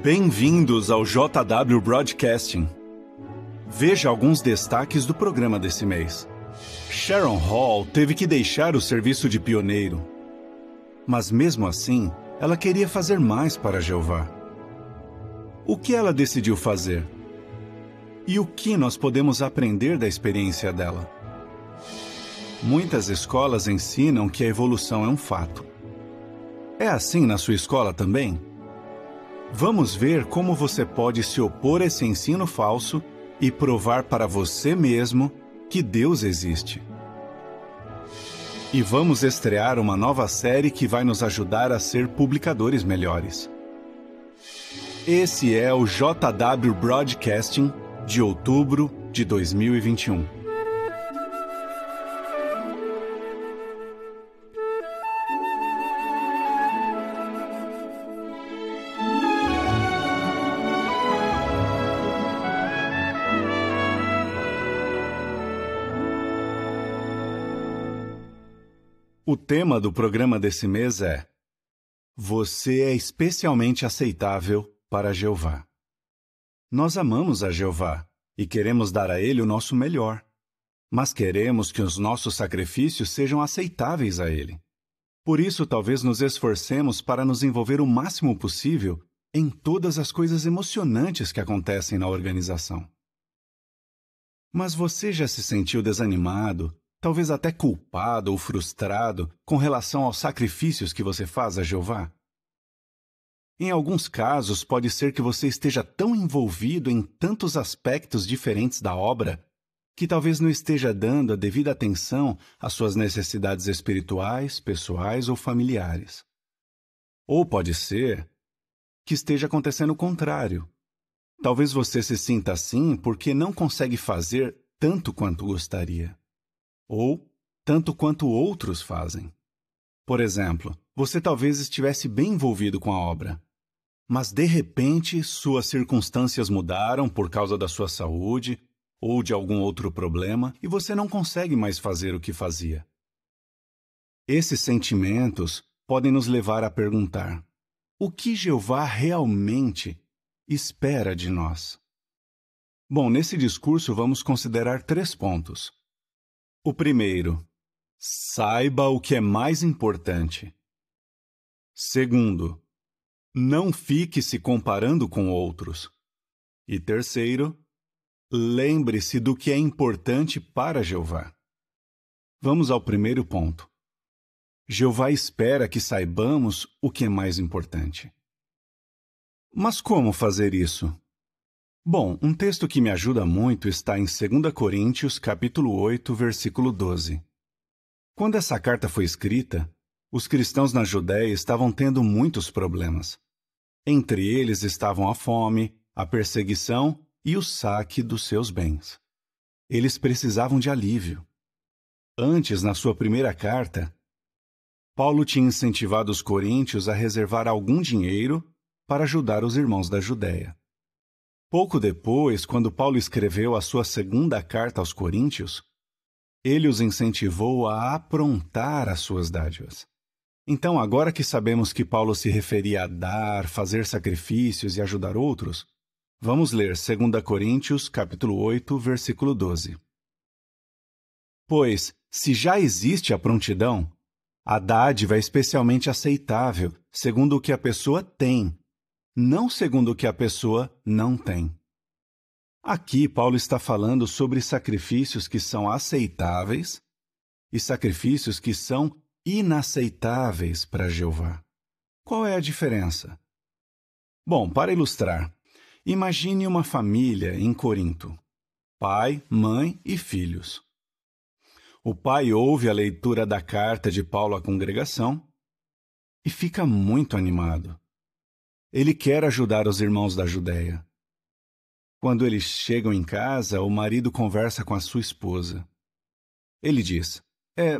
Bem-vindos ao JW Broadcasting. Veja alguns destaques do programa desse mês. Sharon Hall teve que deixar o serviço de pioneiro. Mas mesmo assim, ela queria fazer mais para Jeová. O que ela decidiu fazer? E o que nós podemos aprender da experiência dela? Muitas escolas ensinam que a evolução é um fato. É assim na sua escola também? Vamos ver como você pode se opor a esse ensino falso e provar para você mesmo que Deus existe. E vamos estrear uma nova série que vai nos ajudar a ser publicadores melhores. Esse é o JW Broadcasting de outubro de 2021. O tema do programa desse mês é: Você é especialmente aceitável para Jeová. Nós amamos a Jeová e queremos dar a Ele o nosso melhor, mas queremos que os nossos sacrifícios sejam aceitáveis a Ele. Por isso, talvez nos esforcemos para nos envolver o máximo possível em todas as coisas emocionantes que acontecem na organização. Mas você já se sentiu desanimado, talvez até culpado ou frustrado com relação aos sacrifícios que você faz a Jeová? Em alguns casos, pode ser que você esteja tão envolvido em tantos aspectos diferentes da obra que talvez não esteja dando a devida atenção às suas necessidades espirituais, pessoais ou familiares. Ou pode ser que esteja acontecendo o contrário. Talvez você se sinta assim porque não consegue fazer tanto quanto gostaria. Ou tanto quanto outros fazem. Por exemplo, você talvez estivesse bem envolvido com a obra, mas de repente suas circunstâncias mudaram por causa da sua saúde ou de algum outro problema e você não consegue mais fazer o que fazia. Esses sentimentos podem nos levar a perguntar: o que Jeová realmente espera de nós? Bom, nesse discurso vamos considerar 3 pontos. O primeiro, saiba o que é mais importante. Segundo, não fique se comparando com outros. E terceiro, lembre-se do que é importante para Jeová. Vamos ao primeiro ponto. Jeová espera que saibamos o que é mais importante. Mas como fazer isso? Bom, um texto que me ajuda muito está em 2 Coríntios, capítulo 8, versículo 12. Quando essa carta foi escrita, os cristãos na Judéia estavam tendo muitos problemas. Entre eles estavam a fome, a perseguição e o saque dos seus bens. Eles precisavam de alívio. Antes, na sua primeira carta, Paulo tinha incentivado os coríntios a reservar algum dinheiro para ajudar os irmãos da Judéia. Pouco depois, quando Paulo escreveu a sua segunda carta aos Coríntios, ele os incentivou a aprontar as suas dádivas. Então, agora que sabemos que Paulo se referia a dar, fazer sacrifícios e ajudar outros, vamos ler 2 Coríntios, capítulo 8, versículo 12. Pois, se já existe a prontidão, a dádiva é especialmente aceitável, segundo o que a pessoa tem, não segundo o que a pessoa não tem. Aqui, Paulo está falando sobre sacrifícios que são aceitáveis e sacrifícios que são inaceitáveis para Jeová. Qual é a diferença? Bom, para ilustrar, imagine uma família em Corinto: pai, mãe e filhos. O pai ouve a leitura da carta de Paulo à congregação e fica muito animado. Ele quer ajudar os irmãos da Judéia. Quando eles chegam em casa, o marido conversa com a sua esposa. Ele diz: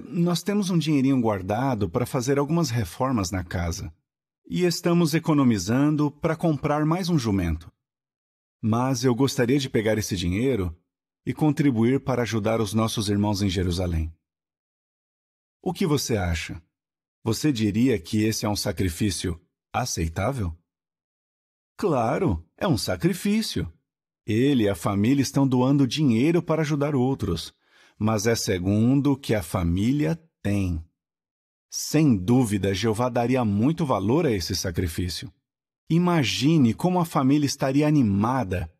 nós temos um dinheirinho guardado para fazer algumas reformas na casa e estamos economizando para comprar mais um jumento. Mas eu gostaria de pegar esse dinheiro e contribuir para ajudar os nossos irmãos em Jerusalém. O que você acha? Você diria que esse é um sacrifício aceitável? Claro, é um sacrifício. Ele e a família estão doando dinheiro para ajudar outros, mas é segundo o que a família tem. Sem dúvida, Jeová daria muito valor a esse sacrifício. Imagine como a família estaria animada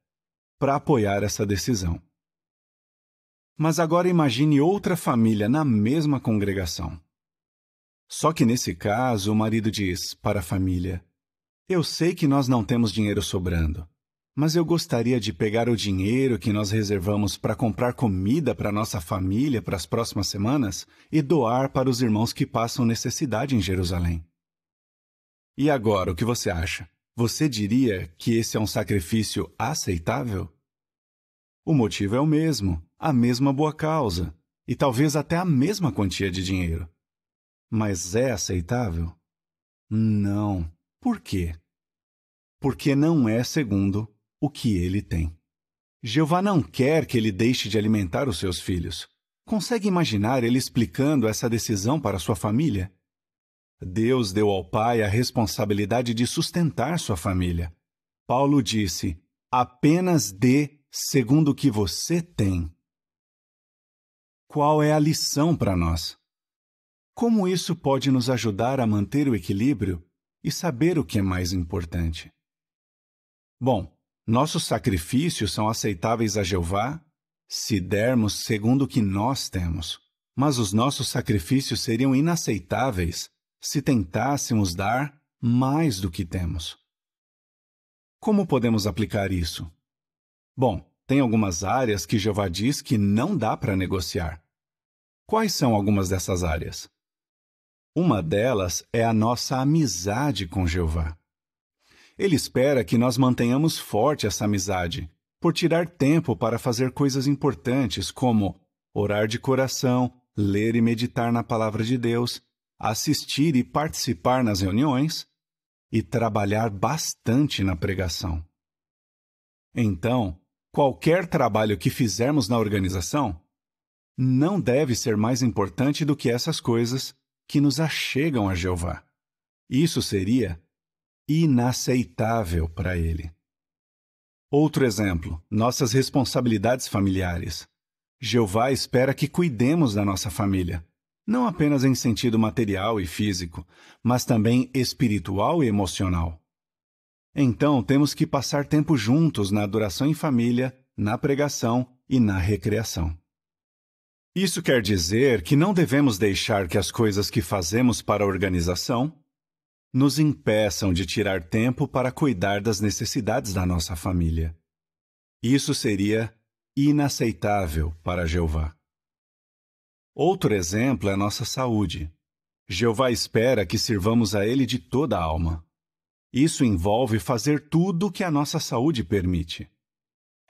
para apoiar essa decisão. Mas agora imagine outra família na mesma congregação. Só que nesse caso, o marido diz para a família: eu sei que nós não temos dinheiro sobrando, mas eu gostaria de pegar o dinheiro que nós reservamos para comprar comida para nossa família para as próximas semanas e doar para os irmãos que passam necessidade em Jerusalém. E agora, o que você acha? Você diria que esse é um sacrifício aceitável? O motivo é o mesmo, a mesma boa causa, e talvez até a mesma quantia de dinheiro. Mas é aceitável? Não. Por quê? Porque não é segundo o que ele tem. Jeová não quer que ele deixe de alimentar os seus filhos. Consegue imaginar ele explicando essa decisão para sua família? Deus deu ao pai a responsabilidade de sustentar sua família. Paulo disse: apenas dê segundo o que você tem. Qual é a lição para nós? Como isso pode nos ajudar a manter o equilíbrio e saber o que é mais importante? Bom, nossos sacrifícios são aceitáveis a Jeová se dermos segundo o que nós temos, mas os nossos sacrifícios seriam inaceitáveis se tentássemos dar mais do que temos. Como podemos aplicar isso? Bom, tem algumas áreas que Jeová diz que não dá para negociar. Quais são algumas dessas áreas? Uma delas é a nossa amizade com Jeová. Ele espera que nós mantenhamos forte essa amizade, por tirar tempo para fazer coisas importantes como orar de coração, ler e meditar na Palavra de Deus, assistir e participar nas reuniões e trabalhar bastante na pregação. Então, qualquer trabalho que fizermos na organização não deve ser mais importante do que essas coisas que nos achegam a Jeová. Isso seria inaceitável para ele. Outro exemplo, nossas responsabilidades familiares. Jeová espera que cuidemos da nossa família, não apenas em sentido material e físico, mas também espiritual e emocional. Então, temos que passar tempo juntos na adoração em família, na pregação e na recreação. Isso quer dizer que não devemos deixar que as coisas que fazemos para a organização nos impeçam de tirar tempo para cuidar das necessidades da nossa família. Isso seria inaceitável para Jeová. Outro exemplo é a nossa saúde. Jeová espera que sirvamos a Ele de toda a alma. Isso envolve fazer tudo o que a nossa saúde permite.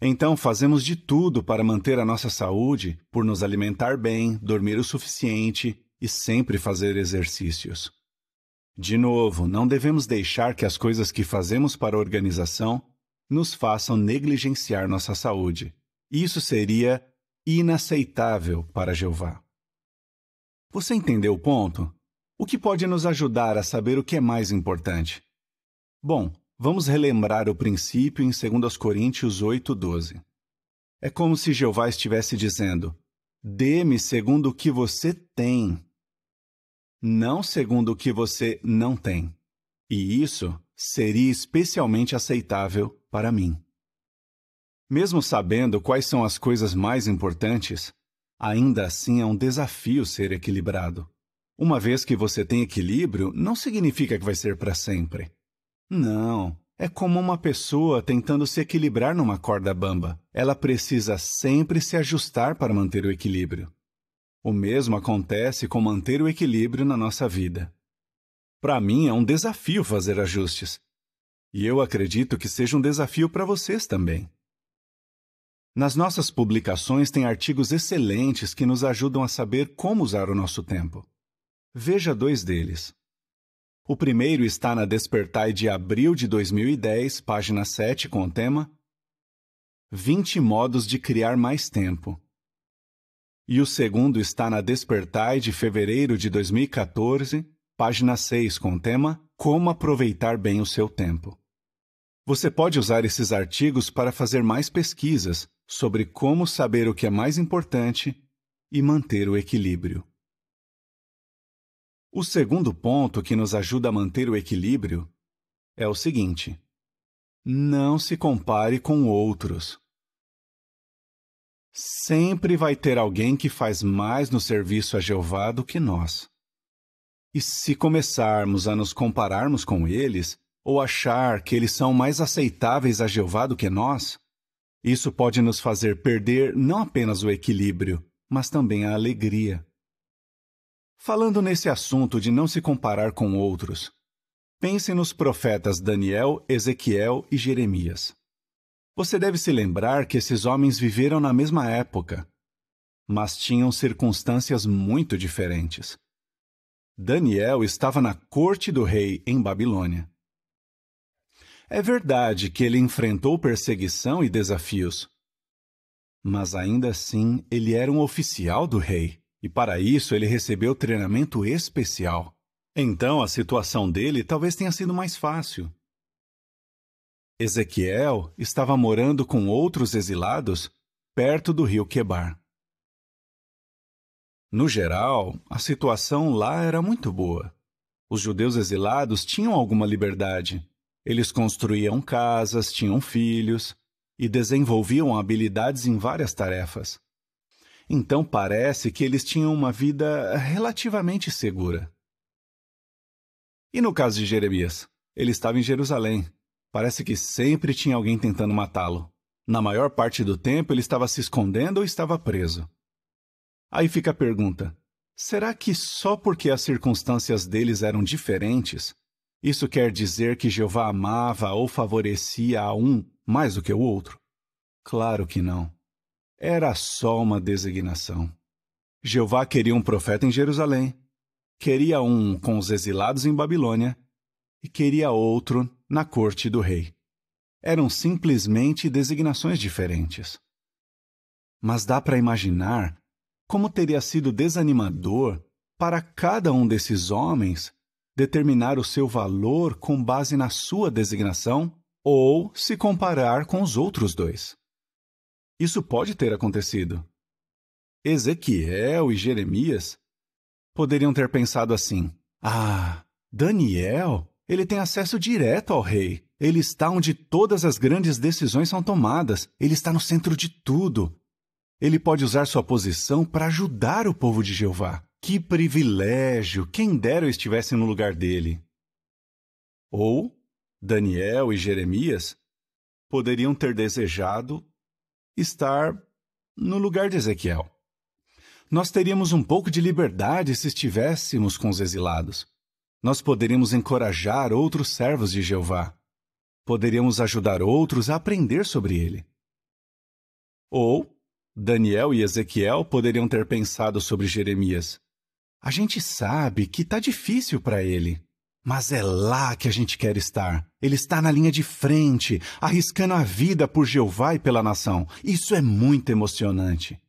Então, fazemos de tudo para manter a nossa saúde, por nos alimentar bem, dormir o suficiente e sempre fazer exercícios. De novo, não devemos deixar que as coisas que fazemos para a organização nos façam negligenciar nossa saúde. Isso seria inaceitável para Jeová. Você entendeu o ponto? O que pode nos ajudar a saber o que é mais importante? Bom, vamos relembrar o princípio em 2 Coríntios 8:12. É como se Jeová estivesse dizendo: dê-me segundo o que você tem, não segundo o que você não tem. E isso seria especialmente aceitável para mim. Mesmo sabendo quais são as coisas mais importantes, ainda assim é um desafio ser equilibrado. Uma vez que você tem equilíbrio, não significa que vai ser para sempre. Não, é como uma pessoa tentando se equilibrar numa corda bamba. Ela precisa sempre se ajustar para manter o equilíbrio. O mesmo acontece com manter o equilíbrio na nossa vida. Para mim é um desafio fazer ajustes. E eu acredito que seja um desafio para vocês também. Nas nossas publicações tem artigos excelentes que nos ajudam a saber como usar o nosso tempo. Veja 2 deles. O primeiro está na Despertai de abril de 2010, página 7, com o tema 20 modos de criar mais tempo. E o segundo está na Despertai de fevereiro de 2014, página 6, com o tema Como aproveitar bem o seu tempo. Você pode usar esses artigos para fazer mais pesquisas sobre como saber o que é mais importante e manter o equilíbrio. O segundo ponto que nos ajuda a manter o equilíbrio é o seguinte: não se compare com outros. Sempre vai ter alguém que faz mais no serviço a Jeová do que nós. E se começarmos a nos compararmos com eles, ou achar que eles são mais aceitáveis a Jeová do que nós, isso pode nos fazer perder não apenas o equilíbrio, mas também a alegria. Falando nesse assunto de não se comparar com outros, pense nos profetas Daniel, Ezequiel e Jeremias. Você deve se lembrar que esses homens viveram na mesma época, mas tinham circunstâncias muito diferentes. Daniel estava na corte do rei em Babilônia. É verdade que ele enfrentou perseguição e desafios, mas ainda assim ele era um oficial do rei, e para isso ele recebeu treinamento especial. Então a situação dele talvez tenha sido mais fácil. Ezequiel estava morando com outros exilados perto do rio Quebar. No geral, a situação lá era muito boa. Os judeus exilados tinham alguma liberdade. Eles construíam casas, tinham filhos e desenvolviam habilidades em várias tarefas. Então parece que eles tinham uma vida relativamente segura. E no caso de Jeremias? Ele estava em Jerusalém. Parece que sempre tinha alguém tentando matá-lo. Na maior parte do tempo ele estava se escondendo ou estava preso. Aí fica a pergunta: será que só porque as circunstâncias deles eram diferentes, isso quer dizer que Jeová amava ou favorecia a um mais do que o outro? Claro que não. Era só uma designação. Jeová queria um profeta em Jerusalém, queria um com os exilados em Babilônia e queria outro na corte do rei. Eram simplesmente designações diferentes. Mas dá para imaginar como teria sido desanimador para cada um desses homens determinar o seu valor com base na sua designação ou se comparar com os outros dois. Isso pode ter acontecido. Ezequiel e Jeremias poderiam ter pensado assim: Daniel, ele tem acesso direto ao rei. Ele está onde todas as grandes decisões são tomadas. Ele está no centro de tudo. Ele pode usar sua posição para ajudar o povo de Jeová. Que privilégio! Quem dera eu estivesse no lugar dele. Ou Daniel e Jeremias poderiam ter desejado estar no lugar de Ezequiel. Nós teríamos um pouco de liberdade se estivéssemos com os exilados. Nós poderíamos encorajar outros servos de Jeová. Poderíamos ajudar outros a aprender sobre ele. Ou Daniel e Ezequiel poderiam ter pensado sobre Jeremias: a gente sabe que está difícil para ele, mas é lá que a gente quer estar. Ele está na linha de frente, arriscando a vida por Jeová e pela nação. Isso é muito emocionante.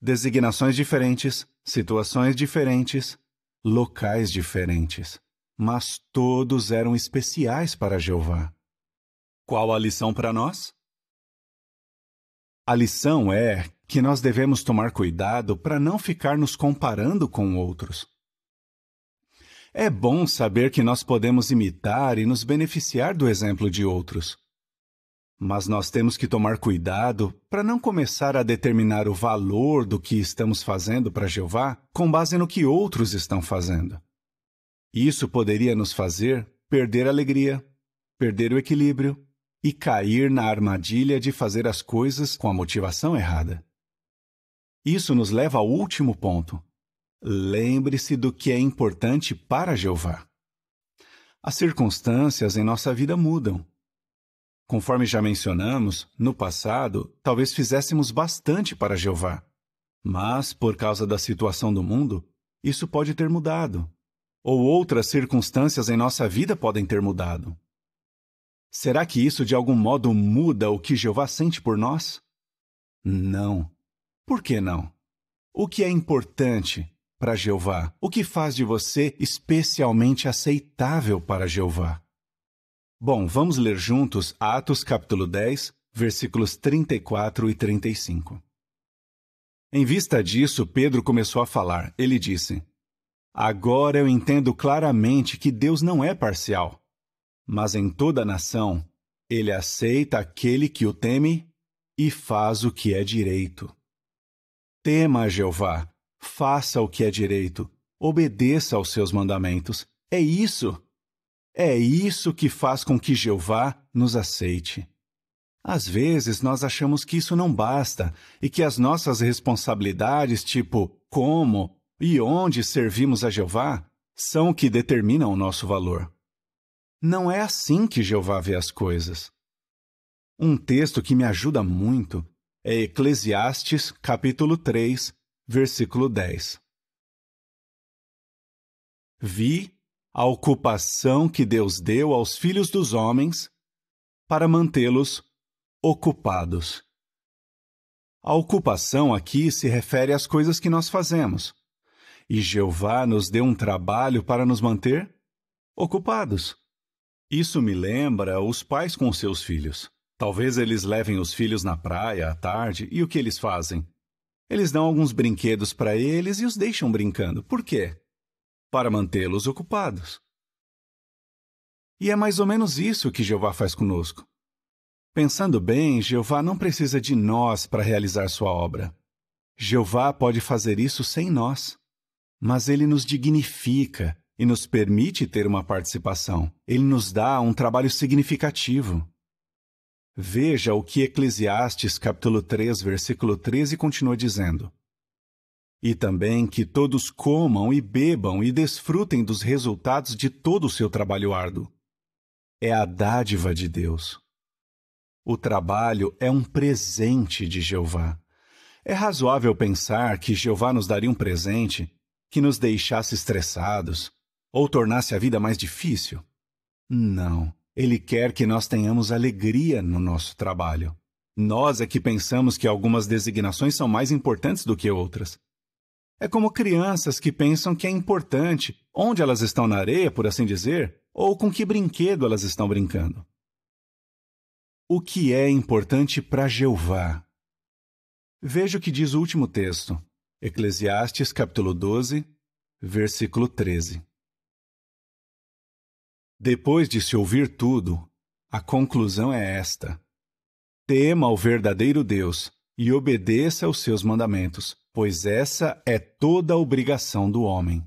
Designações diferentes, situações diferentes, locais diferentes, mas todos eram especiais para Jeová. Qual a lição para nós? A lição é que nós devemos tomar cuidado para não ficar nos comparando com outros. É bom saber que nós podemos imitar e nos beneficiar do exemplo de outros. Mas nós temos que tomar cuidado para não começar a determinar o valor do que estamos fazendo para Jeová com base no que outros estão fazendo. Isso poderia nos fazer perder a alegria, perder o equilíbrio e cair na armadilha de fazer as coisas com a motivação errada. Isso nos leva ao último ponto. Lembre-se do que é importante para Jeová. As circunstâncias em nossa vida mudam. Conforme já mencionamos, no passado, talvez fizéssemos bastante para Jeová. Mas, por causa da situação do mundo, isso pode ter mudado. Ou outras circunstâncias em nossa vida podem ter mudado. Será que isso de algum modo muda o que Jeová sente por nós? Não. Por que não? O que é importante para Jeová? O que faz de você especialmente aceitável para Jeová? Bom, vamos ler juntos Atos capítulo 10, versículos 34 e 35. Em vista disso, Pedro começou a falar. Ele disse: Agora eu entendo claramente que Deus não é parcial, mas em toda a nação ele aceita aquele que o teme e faz o que é direito. Tema a Jeová, faça o que é direito, obedeça aos seus mandamentos. É isso que faz com que Jeová nos aceite. Às vezes nós achamos que isso não basta e que as nossas responsabilidades, tipo como e onde servimos a Jeová, são o que determinam o nosso valor. Não é assim que Jeová vê as coisas. Um texto que me ajuda muito é Eclesiastes, capítulo 3, versículo 10. Vi a ocupação que Deus deu aos filhos dos homens para mantê-los ocupados. A ocupação aqui se refere às coisas que nós fazemos. E Jeová nos deu um trabalho para nos manter ocupados. Isso me lembra os pais com os seus filhos. Talvez eles levem os filhos na praia à tarde e o que eles fazem? Eles dão alguns brinquedos para eles e os deixam brincando. Por quê? Para mantê-los ocupados. E é mais ou menos isso que Jeová faz conosco. Pensando bem, Jeová não precisa de nós para realizar sua obra. Jeová pode fazer isso sem nós. Mas ele nos dignifica e nos permite ter uma participação. Ele nos dá um trabalho significativo. Veja o que Eclesiastes, capítulo 3, versículo 13, continua dizendo. E também que todos comam e bebam e desfrutem dos resultados de todo o seu trabalho árduo. É a dádiva de Deus. O trabalho é um presente de Jeová. É razoável pensar que Jeová nos daria um presente que nos deixasse estressados ou tornasse a vida mais difícil? Não. Ele quer que nós tenhamos alegria no nosso trabalho. Nós é que pensamos que algumas designações são mais importantes do que outras. É como crianças que pensam que é importante onde elas estão na areia, por assim dizer, ou com que brinquedo elas estão brincando. O que é importante para Jeová? Veja o que diz o último texto, Eclesiastes capítulo 12, versículo 13. Depois de se ouvir tudo, a conclusão é esta: tema o verdadeiro Deus e obedeça aos seus mandamentos, pois essa é toda a obrigação do homem.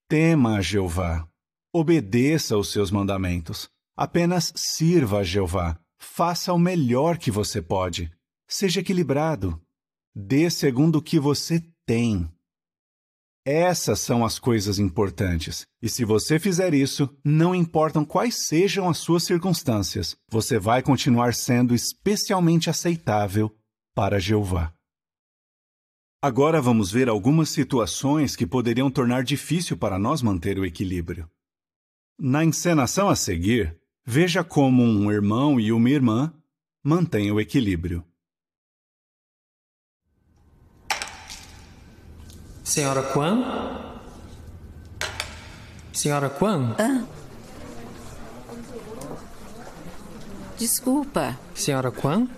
Tema a Jeová, obedeça aos seus mandamentos, apenas sirva a Jeová, faça o melhor que você pode, seja equilibrado, dê segundo o que você tem. Essas são as coisas importantes. E se você fizer isso, não importam quais sejam as suas circunstâncias, você vai continuar sendo especialmente aceitável para Jeová. Agora vamos ver algumas situações que poderiam tornar difícil para nós manter o equilíbrio. Na encenação a seguir, veja como um irmão e uma irmã mantêm o equilíbrio. Senhora Kwan? Senhora Kwan? Desculpa, Senhora Kwan?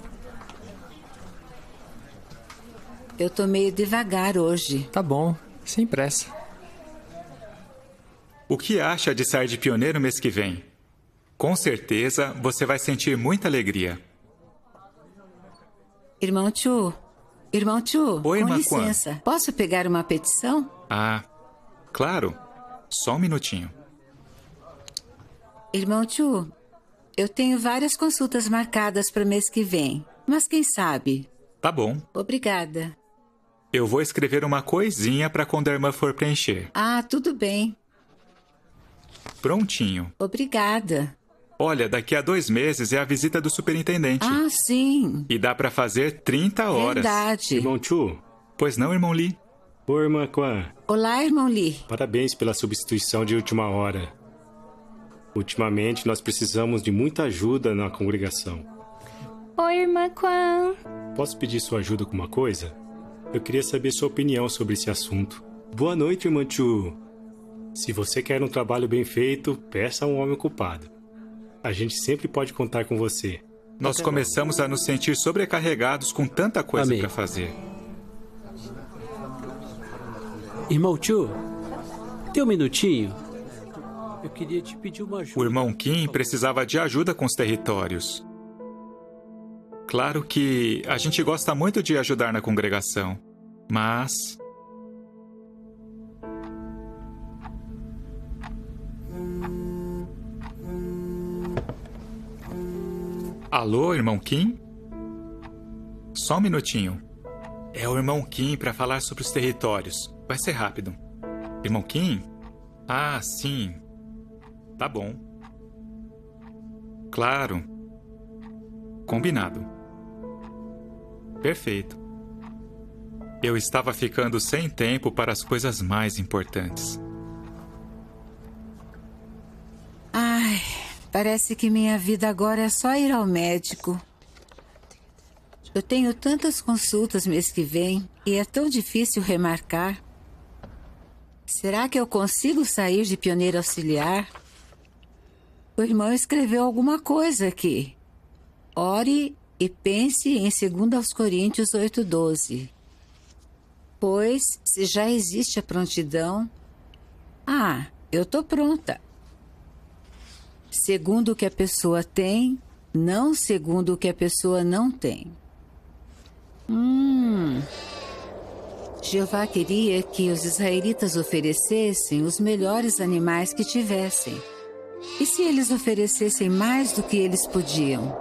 eu tô meio devagar hoje. Tá bom, sem pressa. O que acha de sair de pioneiro mês que vem? Com certeza você vai sentir muita alegria. Irmão Chu, Oi, com irmã licença, posso pegar uma petição? Ah, claro. Só um minutinho. Irmão Chu, eu tenho várias consultas marcadas para mês que vem, mas quem sabe? Tá bom. Obrigada. Eu vou escrever uma coisinha para quando a irmã for preencher. Ah, tudo bem. Prontinho. Obrigada. Olha, daqui a 2 meses é a visita do superintendente. Ah, sim. E dá para fazer 30 horas. Verdade. Irmão Chu. Pois não, irmão Lee? Oi, irmã Kwan. Olá, irmão Lee. Parabéns pela substituição de última hora. Ultimamente, nós precisamos de muita ajuda na congregação. Oi, irmã Kwan. Posso pedir sua ajuda com uma coisa? Eu queria saber sua opinião sobre esse assunto. Boa noite, irmã Chu. Se você quer um trabalho bem feito, peça a um homem ocupado. A gente sempre pode contar com você. Nós começamos a nos sentir sobrecarregados com tanta coisa para fazer. Irmão Chu, tem um minutinho? Eu queria te pedir uma ajuda. O irmão Kim precisava de ajuda com os territórios. Claro que a gente gosta muito de ajudar na congregação, mas... Alô, irmão Kim? Só um minutinho. É o irmão Kim para falar sobre os territórios. Vai ser rápido. Irmão Kim? Ah, sim. Tá bom. Claro. Combinado. Perfeito. Eu estava ficando sem tempo para as coisas mais importantes. Ai, parece que minha vida agora é só ir ao médico. Eu tenho tantas consultas mês que vem e é tão difícil remarcar. Será que eu consigo sair de pioneira auxiliar? O irmão escreveu alguma coisa aqui. Ore e pense em 2 Coríntios 8:12. Pois, se já existe a prontidão... Ah, eu tô pronta. Segundo o que a pessoa tem, não segundo o que a pessoa não tem. Jeová queria que os israelitas oferecessem os melhores animais que tivessem. E se eles oferecessem mais do que eles podiam?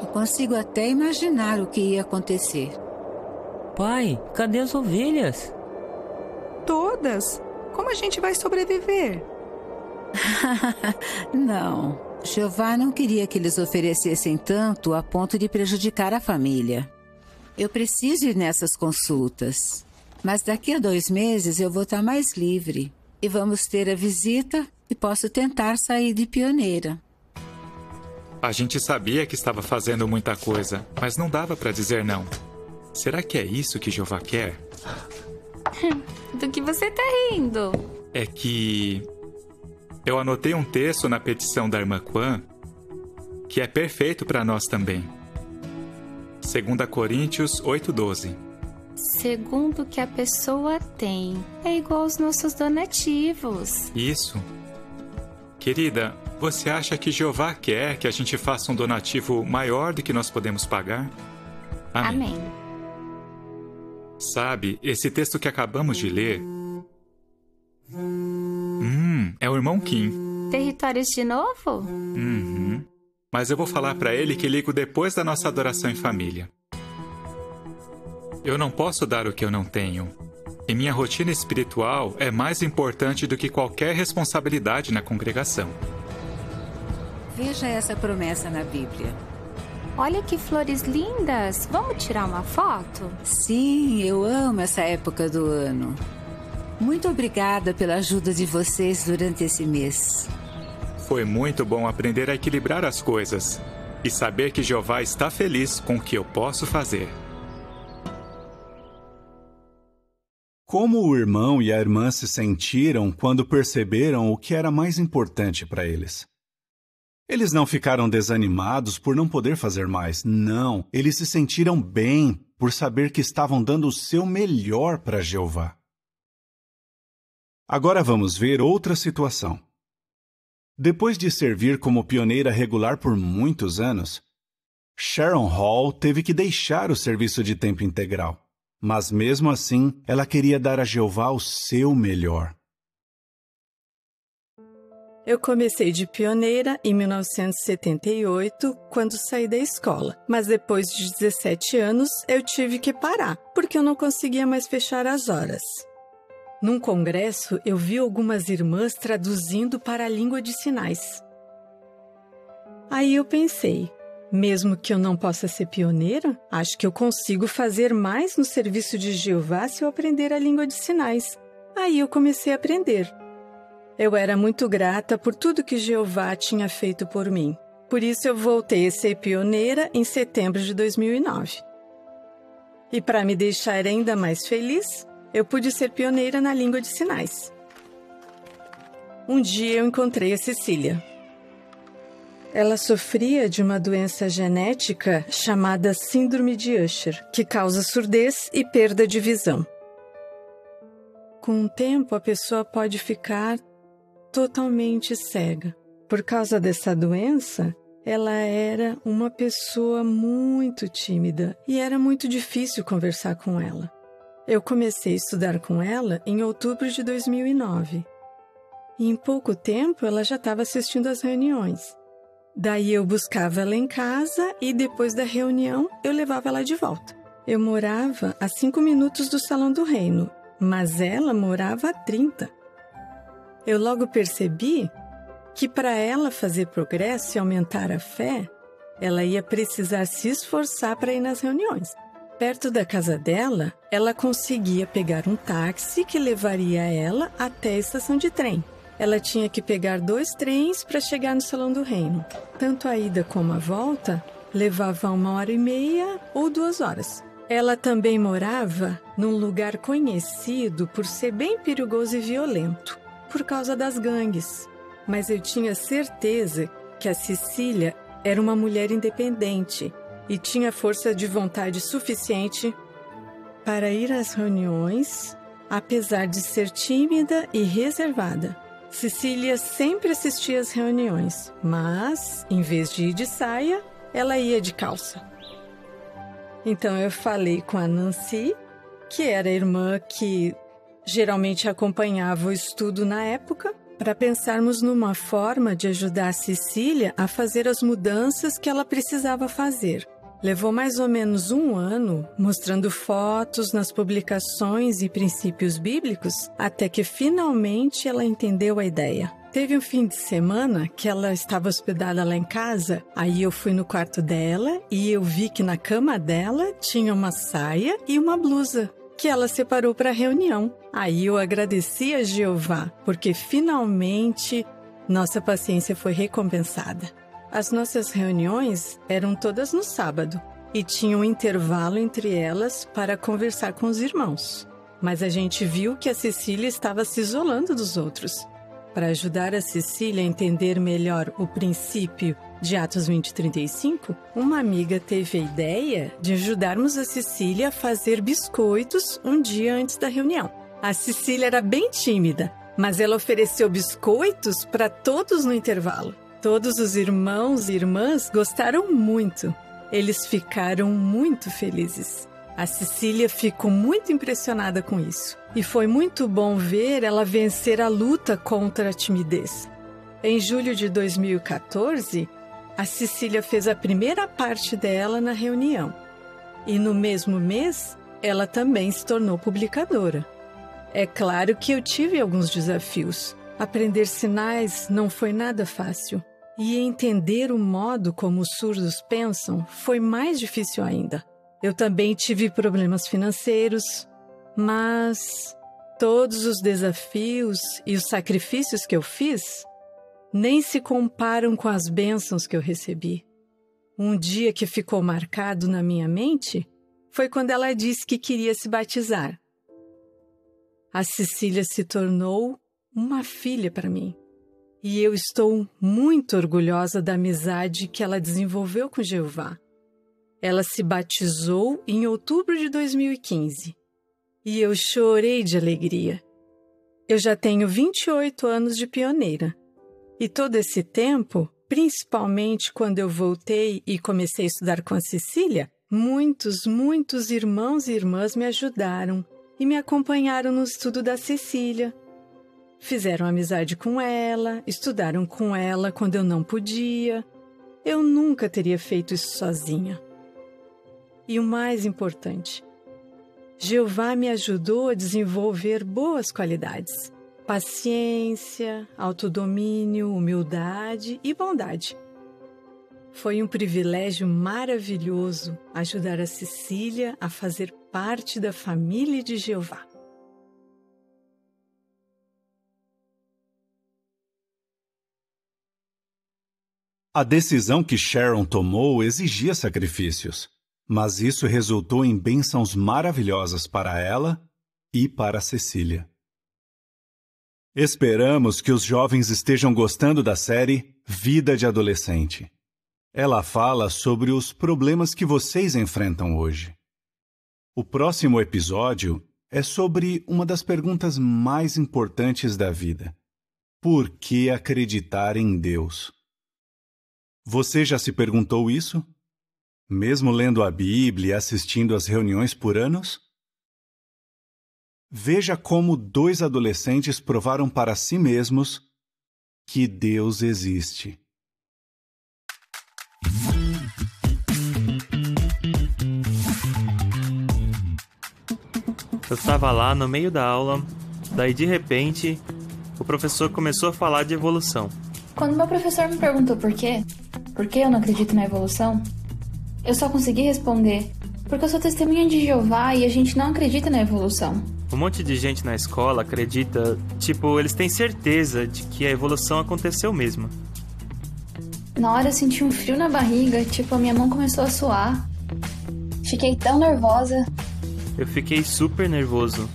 Eu consigo até imaginar o que ia acontecer. Pai, cadê as ovelhas? Todas? Como a gente vai sobreviver? Não, Jeová não queria que eles oferecessem tanto a ponto de prejudicar a família. Eu preciso ir nessas consultas, mas daqui a 2 meses eu vou estar mais livre. E vamos ter a visita e posso tentar sair de pioneira. A gente sabia que estava fazendo muita coisa, mas não dava para dizer não. Será que é isso que Jeová quer? Do que você tá rindo? É que... eu anotei um texto na petição da irmã Kwan que é perfeito para nós também. 2 Coríntios 8:12. Segundo o que a pessoa tem. É igual aos nossos donativos. Isso. Querida, você acha que Jeová quer que a gente faça um donativo maior do que nós podemos pagar? Amém. Amém. Sabe, esse texto que acabamos de ler... é o irmão Kim. Territórios de novo? Mas eu vou falar para ele que ligo depois da nossa adoração em família. Eu não posso dar o que eu não tenho. E minha rotina espiritual é mais importante do que qualquer responsabilidade na congregação. Veja essa promessa na Bíblia. Olha que flores lindas! Vamos tirar uma foto? Sim, eu amo essa época do ano. Muito obrigada pela ajuda de vocês durante esse mês. Foi muito bom aprender a equilibrar as coisas e saber que Jeová está feliz com o que eu posso fazer. Como o irmão e a irmã se sentiram quando perceberam o que era mais importante para eles? Eles não ficaram desanimados por não poder fazer mais. Não, eles se sentiram bem por saber que estavam dando o seu melhor para Jeová. Agora vamos ver outra situação. Depois de servir como pioneira regular por muitos anos, Sharon Hall teve que deixar o serviço de tempo integral. Mas mesmo assim, ela queria dar a Jeová o seu melhor. Eu comecei de pioneira em 1978, quando saí da escola. Mas depois de 17 anos, eu tive que parar, porque eu não conseguia mais fechar as horas. Num congresso, eu vi algumas irmãs traduzindo para a língua de sinais. Aí eu pensei, mesmo que eu não possa ser pioneira, acho que eu consigo fazer mais no serviço de Jeová se eu aprender a língua de sinais. Aí eu comecei a aprender. Eu era muito grata por tudo que Jeová tinha feito por mim. Por isso eu voltei a ser pioneira em setembro de 2009. E para me deixar ainda mais feliz, eu pude ser pioneira na língua de sinais. Um dia eu encontrei a Cecília. Ela sofria de uma doença genética chamada Síndrome de Usher, que causa surdez e perda de visão. Com o tempo, a pessoa pode ficar totalmente cega. Por causa dessa doença, ela era uma pessoa muito tímida e era muito difícil conversar com ela. Eu comecei a estudar com ela em outubro de 2009. E em pouco tempo, ela já estava assistindo às reuniões. Daí eu buscava ela em casa e depois da reunião eu levava ela de volta. Eu morava a 5 minutos do Salão do Reino, mas ela morava a 30. Eu logo percebi que para ela fazer progresso e aumentar a fé, ela ia precisar se esforçar para ir nas reuniões. Perto da casa dela, ela conseguia pegar um táxi que levaria ela até a estação de trem. Ela tinha que pegar 2 trens para chegar no Salão do Reino. Tanto a ida como a volta levava 1h30 ou 2 horas. Ela também morava num lugar conhecido por ser bem perigoso e violento, por causa das gangues. Mas eu tinha certeza que a Cecília era uma mulher independente e tinha força de vontade suficiente para ir às reuniões, apesar de ser tímida e reservada. Cecília sempre assistia às reuniões, mas, em vez de ir de saia, ela ia de calça. Então eu falei com a Nancy, que era a irmã que geralmente acompanhava o estudo na época, para pensarmos numa forma de ajudar a Cecília a fazer as mudanças que ela precisava fazer. Levou mais ou menos 1 ano, mostrando fotos nas publicações e princípios bíblicos, até que finalmente ela entendeu a ideia. Teve um fim de semana que ela estava hospedada lá em casa, aí eu fui no quarto dela e eu vi que na cama dela tinha uma saia e uma blusa, que ela separou para a reunião. Aí eu agradeci a Jeová, porque finalmente nossa paciência foi recompensada. As nossas reuniões eram todas no sábado e tinha um intervalo entre elas para conversar com os irmãos. Mas a gente viu que a Cecília estava se isolando dos outros. Para ajudar a Cecília a entender melhor o princípio de Atos 20:35, uma amiga teve a ideia de ajudarmos a Cecília a fazer biscoitos um dia antes da reunião. A Cecília era bem tímida, mas ela ofereceu biscoitos para todos no intervalo. Todos os irmãos e irmãs gostaram muito. Eles ficaram muito felizes. A Cecília ficou muito impressionada com isso. E foi muito bom ver ela vencer a luta contra a timidez. Em julho de 2014, a Cecília fez a primeira parte dela na reunião. E no mesmo mês, ela também se tornou publicadora. É claro que eu tive alguns desafios. Aprender sinais não foi nada fácil. E entender o modo como os surdos pensam foi mais difícil ainda. Eu também tive problemas financeiros, mas todos os desafios e os sacrifícios que eu fiz nem se comparam com as bênçãos que eu recebi. Um dia que ficou marcado na minha mente foi quando ela disse que queria se batizar. A Cecília se tornou uma filha para mim. E eu estou muito orgulhosa da amizade que ela desenvolveu com Jeová. Ela se batizou em outubro de 2015. E eu chorei de alegria. Eu já tenho 28 anos de pioneira. E todo esse tempo, principalmente quando eu voltei e comecei a estudar com a Cecília, muitos irmãos e irmãs me ajudaram e me acompanharam no estudo da Cecília. Fizeram amizade com ela, estudaram com ela quando eu não podia. Eu nunca teria feito isso sozinha. E o mais importante, Jeová me ajudou a desenvolver boas qualidades: paciência, autodomínio, humildade e bondade. Foi um privilégio maravilhoso ajudar a Cecília a fazer parte da família de Jeová. A decisão que Sharon tomou exigia sacrifícios, mas isso resultou em bênçãos maravilhosas para ela e para Cecília. Esperamos que os jovens estejam gostando da série Vida de Adolescente. Ela fala sobre os problemas que vocês enfrentam hoje. O próximo episódio é sobre uma das perguntas mais importantes da vida. Por que acreditar em Deus? Você já se perguntou isso? Mesmo lendo a Bíblia e assistindo às reuniões por anos? Veja como 2 adolescentes provaram para si mesmos que Deus existe. Eu estava lá no meio da aula, daí de repente, o professor começou a falar de evolução. Quando meu professor me perguntou por que eu não acredito na evolução, eu só consegui responder, porque eu sou testemunha de Jeová e a gente não acredita na evolução. Um monte de gente na escola acredita, eles têm certeza de que a evolução aconteceu mesmo. Na hora eu senti um frio na barriga, a minha mão começou a suar. Fiquei tão nervosa. Eu fiquei super nervoso.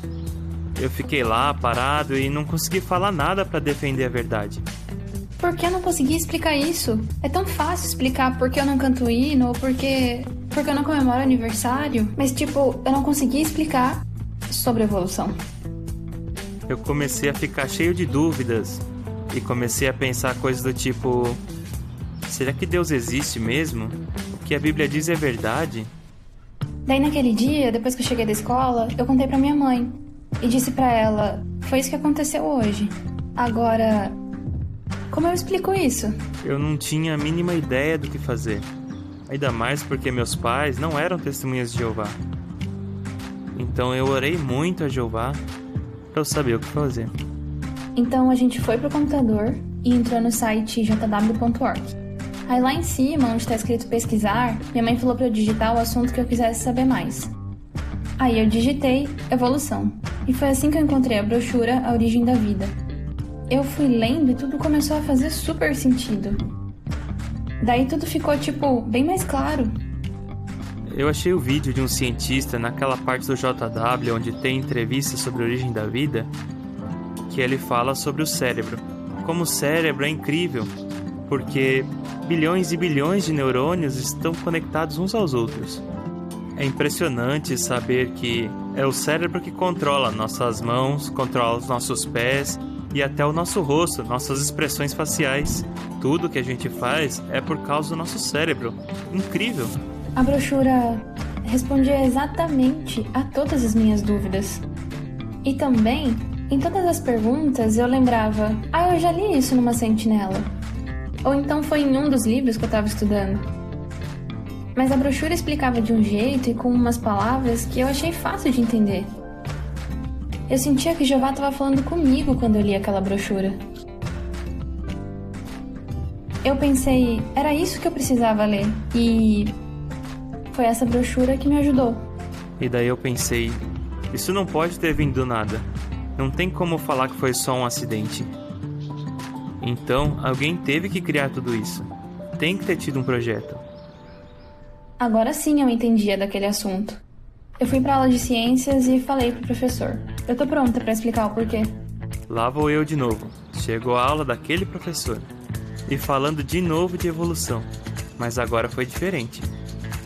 Eu fiquei lá, parado, e não consegui falar nada para defender a verdade. Por que eu não consegui explicar isso? É tão fácil explicar por que eu não canto hino, ou porque eu não comemoro aniversário. Mas, eu não consegui explicar sobre a evolução. Eu comecei a ficar cheio de dúvidas e comecei a pensar coisas do tipo: será que Deus existe mesmo? O que a Bíblia diz é verdade? Daí naquele dia, depois que eu cheguei da escola, eu contei pra minha mãe e disse pra ela: foi isso que aconteceu hoje. Agora, como eu explico isso? Eu não tinha a mínima ideia do que fazer. Ainda mais porque meus pais não eram testemunhas de Jeová. Então eu orei muito a Jeová pra eu saber o que fazer. Então a gente foi pro computador e entrou no site jw.org. Aí lá em cima, onde tá escrito pesquisar, minha mãe falou pra eu digitar o assunto que eu quisesse saber mais. Aí eu digitei evolução. E foi assim que eu encontrei a brochura A Origem da Vida. Eu fui lendo e tudo começou a fazer super sentido. Daí tudo ficou, bem mais claro. Eu achei o vídeo de um cientista naquela parte do JW onde tem entrevista sobre a origem da vida, que ele fala sobre o cérebro. Como o cérebro é incrível, porque bilhões e bilhões de neurônios estão conectados uns aos outros. É impressionante saber que é o cérebro que controla nossas mãos, controla os nossos pés e até o nosso rosto, nossas expressões faciais. Tudo que a gente faz é por causa do nosso cérebro. Incrível! A brochura respondia exatamente a todas as minhas dúvidas. E também, em todas as perguntas, eu lembrava: eu já li isso numa sentinela. Ou então foi em um dos livros que eu estava estudando. Mas a brochura explicava de um jeito e com umas palavras que eu achei fácil de entender. Eu sentia que Jeová estava falando comigo quando eu li aquela brochura. Eu pensei, era isso que eu precisava ler. E foi essa brochura que me ajudou. E daí eu pensei, isso não pode ter vindo do nada. Não tem como falar que foi só um acidente. Então, alguém teve que criar tudo isso. Tem que ter tido um projeto. Agora sim eu entendia daquele assunto. Eu fui pra aula de ciências e falei pro professor: eu tô pronta pra explicar o porquê. Lá vou eu de novo. Chegou a aula daquele professor. E falando de novo de evolução. Mas agora foi diferente.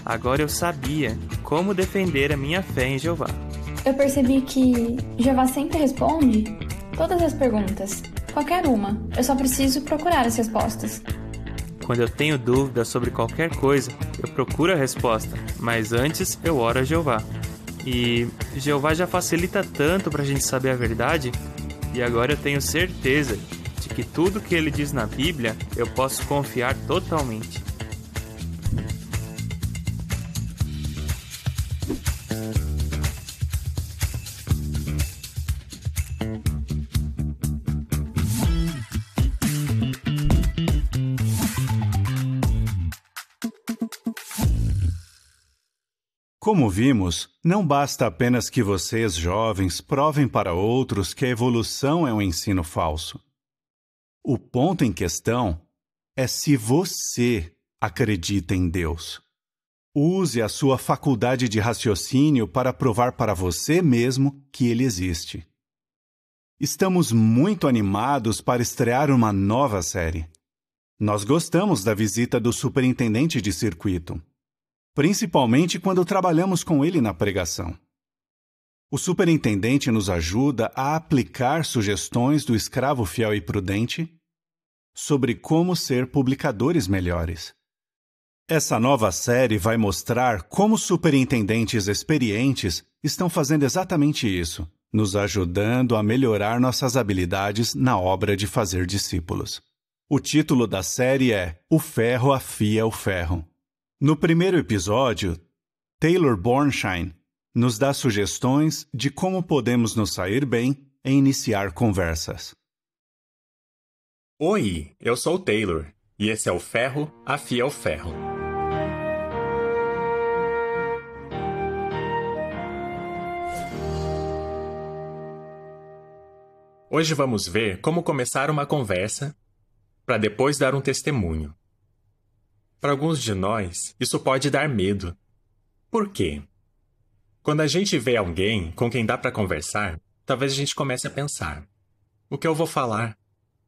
Agora eu sabia como defender a minha fé em Jeová. Eu percebi que Jeová sempre responde todas as perguntas. Qualquer uma. Eu só preciso procurar as respostas. Quando eu tenho dúvidas sobre qualquer coisa, eu procuro a resposta. Mas antes, eu oro a Jeová. E Jeová já facilita tanto pra gente saber a verdade. E agora eu tenho certeza de que tudo que ele diz na Bíblia, eu posso confiar totalmente. Como vimos, não basta apenas que vocês, jovens, provem para outros que a evolução é um ensino falso. O ponto em questão é se você acredita em Deus. Use a sua faculdade de raciocínio para provar para você mesmo que Ele existe. Estamos muito animados para estrear uma nova série. Nós gostamos da visita do superintendente de circuito, principalmente quando trabalhamos com ele na pregação. O superintendente nos ajuda a aplicar sugestões do escravo fiel e prudente sobre como ser publicadores melhores. Essa nova série vai mostrar como superintendentes experientes estão fazendo exatamente isso, nos ajudando a melhorar nossas habilidades na obra de fazer discípulos. O título da série é O Ferro Afia o Ferro. No primeiro episódio, Taylor Bornstein nos dá sugestões de como podemos nos sair bem em iniciar conversas. Oi, eu sou o Taylor, e esse é o Ferro Afia o Ferro. Hoje vamos ver como começar uma conversa para depois dar um testemunho. Para alguns de nós, isso pode dar medo. Por quê? Quando a gente vê alguém com quem dá para conversar, talvez a gente comece a pensar: o que eu vou falar?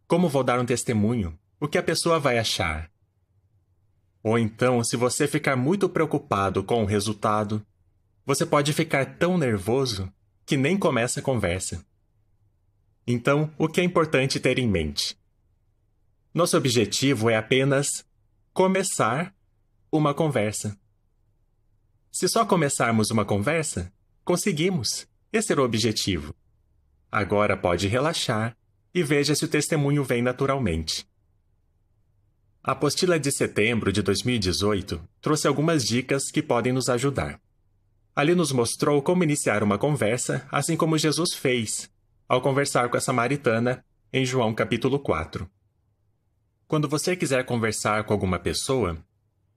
Como vou dar um testemunho? O que a pessoa vai achar? Ou então, se você ficar muito preocupado com o resultado, você pode ficar tão nervoso que nem começa a conversa. Então, o que é importante ter em mente? Nosso objetivo é apenas começar uma conversa. Se só começarmos uma conversa, conseguimos. Esse era o objetivo. Agora pode relaxar e veja se o testemunho vem naturalmente. A apostila de setembro de 2018 trouxe algumas dicas que podem nos ajudar. Ali nos mostrou como iniciar uma conversa, assim como Jesus fez ao conversar com a samaritana em João capítulo 4. Quando você quiser conversar com alguma pessoa,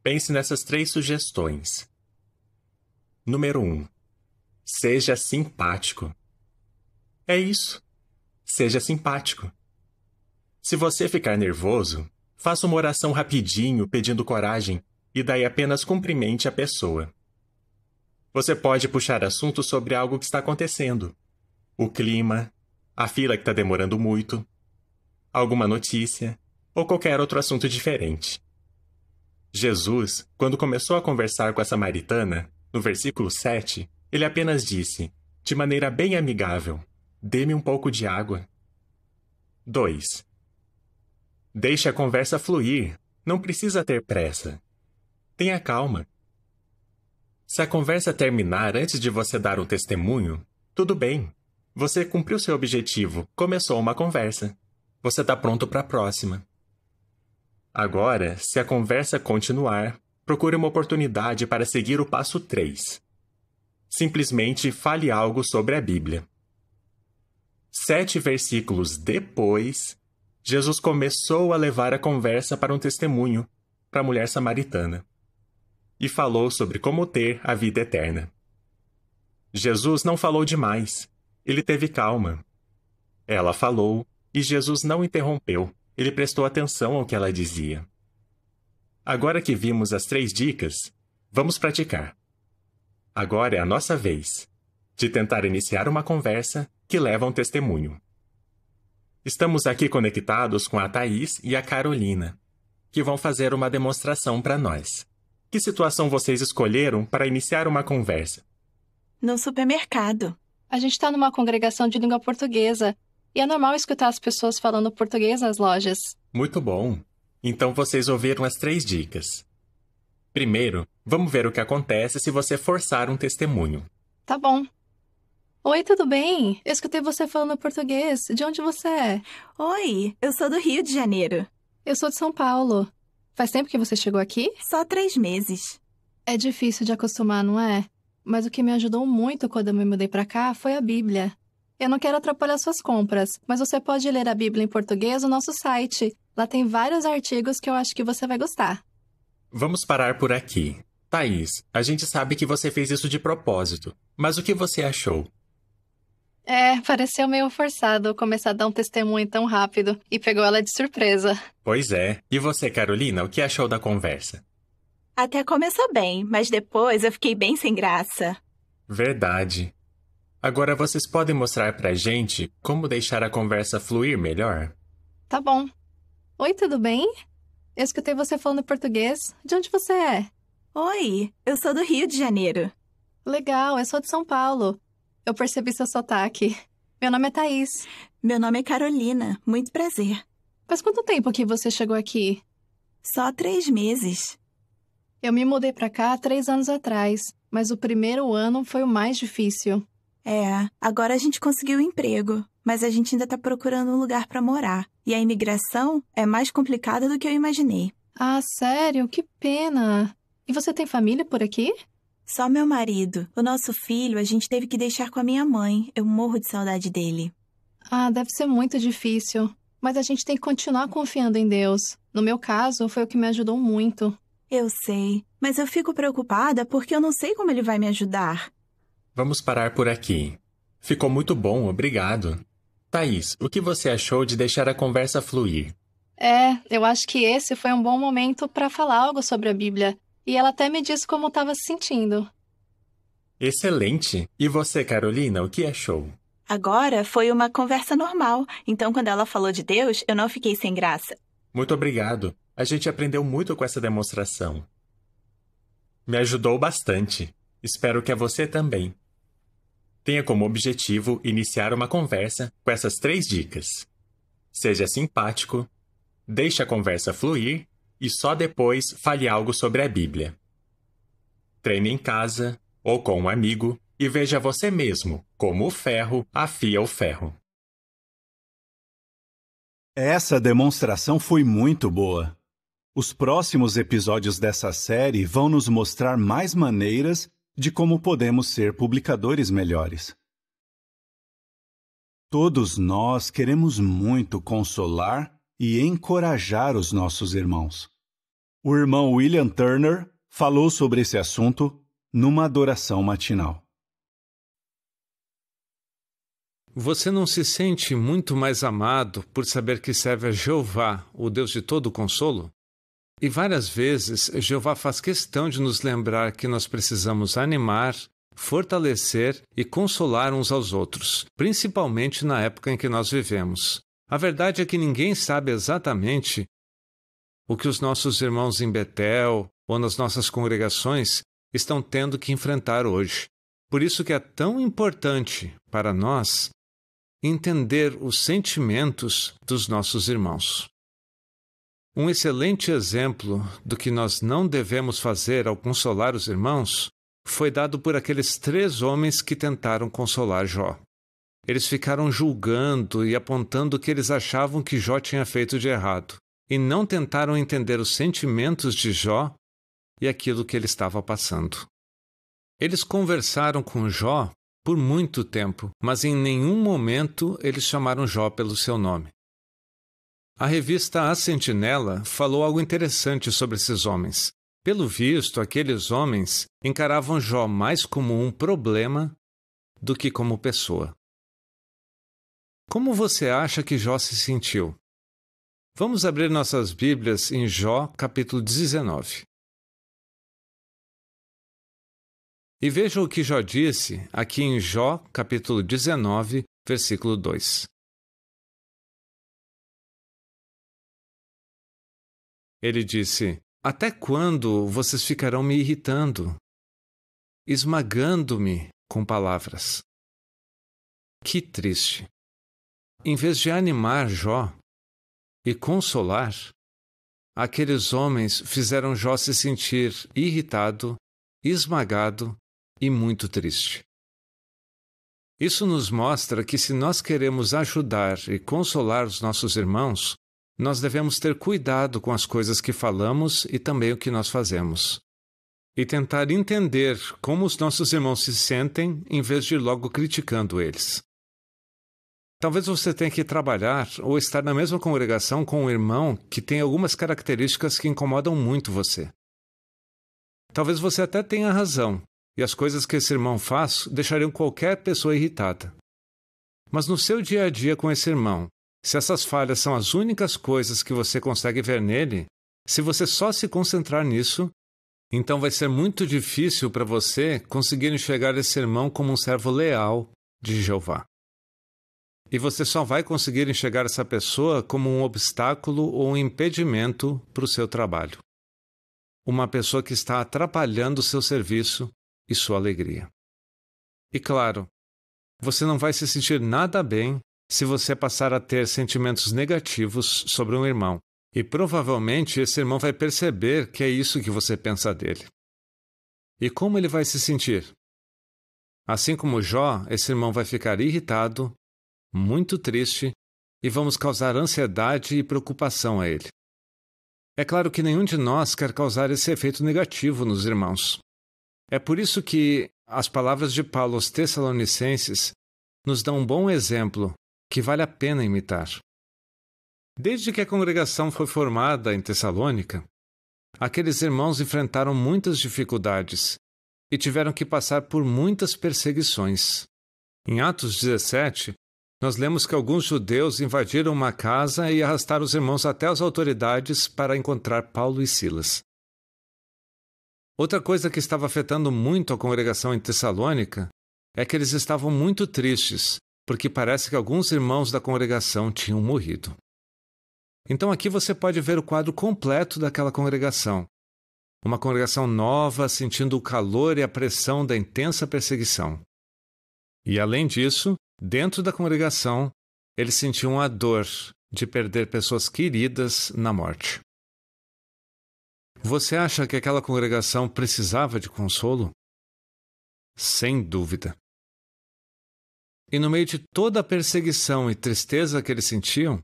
pense nessas 3 sugestões. Número 1. Seja simpático. É isso. Seja simpático. Se você ficar nervoso, faça uma oração rapidinho pedindo coragem e daí apenas cumprimente a pessoa. Você pode puxar assunto sobre algo que está acontecendo. O clima, a fila que está demorando muito, alguma notícia ou qualquer outro assunto diferente. Jesus, quando começou a conversar com a samaritana, no versículo 7, ele apenas disse, de maneira bem amigável: dê-me um pouco de água. 2. Deixe a conversa fluir. Não precisa ter pressa. Tenha calma. Se a conversa terminar antes de você dar um testemunho, tudo bem. Você cumpriu seu objetivo, começou uma conversa. Você está pronto para a próxima. Agora, se a conversa continuar, procure uma oportunidade para seguir o passo 3. Simplesmente fale algo sobre a Bíblia. 7 versículos depois, Jesus começou a levar a conversa para um testemunho para a mulher samaritana e falou sobre como ter a vida eterna. Jesus não falou demais, ele teve calma. Ela falou e Jesus não interrompeu, ele prestou atenção ao que ela dizia. Agora que vimos as 3 dicas, vamos praticar. Agora é a nossa vez de tentar iniciar uma conversa que leva a um testemunho. Estamos aqui conectados com a Thaís e a Carolina, que vão fazer uma demonstração para nós. Que situação vocês escolheram para iniciar uma conversa? No supermercado. A gente está numa congregação de língua portuguesa e é normal escutar as pessoas falando português nas lojas. Muito bom. Então vocês ouviram as 3 dicas. Primeiro, vamos ver o que acontece se você forçar um testemunho. Tá bom. Oi, tudo bem? Eu escutei você falando português. De onde você é? Oi, eu sou do Rio de Janeiro. Eu sou de São Paulo. Faz tempo que você chegou aqui? Só 3 meses. É difícil de acostumar, não é? Mas o que me ajudou muito quando eu me mudei pra cá foi a Bíblia. Eu não quero atrapalhar suas compras, mas você pode ler a Bíblia em português no nosso site. Lá tem vários artigos que eu acho que você vai gostar. Vamos parar por aqui. Thaís, a gente sabe que você fez isso de propósito, mas o que você achou? Pareceu meio forçado começar a dar um testemunho tão rápido e pegou ela de surpresa. Pois é. E você, Carolina, o que achou da conversa? Até começou bem, mas depois eu fiquei bem sem graça. Verdade. Agora vocês podem mostrar pra gente como deixar a conversa fluir melhor? Tá bom. Oi, tudo bem? eu escutei você falando português. De onde você é? Oi, eu sou do Rio de Janeiro. Legal, eu sou de São Paulo. Eu percebi seu sotaque. Meu nome é Thaís. Meu nome é Carolina. Muito prazer. Faz quanto tempo que você chegou aqui? Só 3 meses. Eu me mudei pra cá 3 anos atrás, mas o primeiro ano foi o mais difícil. Agora a gente conseguiu um emprego, mas a gente ainda tá procurando um lugar pra morar. E a imigração é mais complicada do que eu imaginei. Ah, sério? Que pena. E você tem família por aqui? Só meu marido. O nosso filho a gente teve que deixar com a minha mãe. Eu morro de saudade dele. Ah, deve ser muito difícil. Mas a gente tem que continuar confiando em Deus. No meu caso, foi o que me ajudou muito. Eu sei, mas eu fico preocupada porque eu não sei como ele vai me ajudar. Vamos parar por aqui. Ficou muito bom, obrigado. Thaís, o que você achou de deixar a conversa fluir? Eu acho que esse foi um bom momento para falar algo sobre a Bíblia. E ela até me disse como estava se sentindo. Excelente! E você, Carolina, o que achou? Agora foi uma conversa normal, então quando ela falou de Deus, eu não fiquei sem graça. Muito obrigado. A gente aprendeu muito com essa demonstração. Me ajudou bastante. Espero que a você também. Tenha como objetivo iniciar uma conversa com essas 3 dicas. Seja simpático, deixe a conversa fluir e só depois fale algo sobre a Bíblia. Treine em casa ou com um amigo e veja você mesmo como o ferro afia o ferro. Essa demonstração foi muito boa. Os próximos episódios dessa série vão nos mostrar mais maneiras de como podemos ser publicadores melhores. Todos nós queremos muito consolar e encorajar os nossos irmãos. O irmão William Turner falou sobre esse assunto numa adoração matinal. Você não se sente muito mais amado por saber que serve a Jeová, o Deus de todo consolo? E várias vezes, Jeová faz questão de nos lembrar que nós precisamos animar, fortalecer e consolar uns aos outros, principalmente na época em que nós vivemos. A verdade é que ninguém sabe exatamente o que os nossos irmãos em Betel ou nas nossas congregações estão tendo que enfrentar hoje. Por isso que é tão importante para nós entender os sentimentos dos nossos irmãos. Um excelente exemplo do que nós não devemos fazer ao consolar os irmãos foi dado por aqueles 3 homens que tentaram consolar Jó. Eles ficaram julgando e apontando o que eles achavam que Jó tinha feito de errado, e não tentaram entender os sentimentos de Jó e aquilo que ele estava passando. Eles conversaram com Jó por muito tempo, mas em nenhum momento eles chamaram Jó pelo seu nome. A revista A Sentinela falou algo interessante sobre esses homens. Pelo visto, aqueles homens encaravam Jó mais como um problema do que como pessoa. Como você acha que Jó se sentiu? Vamos abrir nossas Bíblias em Jó, capítulo 19. E veja o que Jó disse aqui em Jó, capítulo 19, versículo 2. Ele disse: "Até quando vocês ficarão me irritando, esmagando-me com palavras?" Que triste. Em vez de animar Jó e consolar, aqueles homens fizeram Jó se sentir irritado, esmagado e muito triste. Isso nos mostra que se nós queremos ajudar e consolar os nossos irmãos, nós devemos ter cuidado com as coisas que falamos e também o que nós fazemos. E tentar entender como os nossos irmãos se sentem em vez de ir logo criticando eles. Talvez você tenha que trabalhar ou estar na mesma congregação com um irmão que tem algumas características que incomodam muito você. Talvez você até tenha razão, e as coisas que esse irmão faz deixariam qualquer pessoa irritada. Mas no seu dia a dia com esse irmão, se essas falhas são as únicas coisas que você consegue ver nele, se você só se concentrar nisso, então vai ser muito difícil para você conseguir enxergar esse irmão como um servo leal de Jeová. E você só vai conseguir enxergar essa pessoa como um obstáculo ou um impedimento para o seu trabalho. Uma pessoa que está atrapalhando o seu serviço e sua alegria. E claro, você não vai se sentir nada bem se você passar a ter sentimentos negativos sobre um irmão. E provavelmente esse irmão vai perceber que é isso que você pensa dele. E como ele vai se sentir? Assim como Jó, esse irmão vai ficar irritado, muito triste, e vamos causar ansiedade e preocupação a ele. É claro que nenhum de nós quer causar esse efeito negativo nos irmãos. É por isso que as palavras de Paulo aos Tessalonicenses nos dão um bom exemplo que vale a pena imitar. Desde que a congregação foi formada em Tessalônica, aqueles irmãos enfrentaram muitas dificuldades e tiveram que passar por muitas perseguições. Em Atos 17, nós lemos que alguns judeus invadiram uma casa e arrastaram os irmãos até as autoridades para encontrar Paulo e Silas. Outra coisa que estava afetando muito a congregação em Tessalônica é que eles estavam muito tristes, porque parece que alguns irmãos da congregação tinham morrido. Então aqui você pode ver o quadro completo daquela congregação. Uma congregação nova, sentindo o calor e a pressão da intensa perseguição. E além disso, dentro da congregação, eles sentiam a dor de perder pessoas queridas na morte. Você acha que aquela congregação precisava de consolo? Sem dúvida. E no meio de toda a perseguição e tristeza que eles sentiam,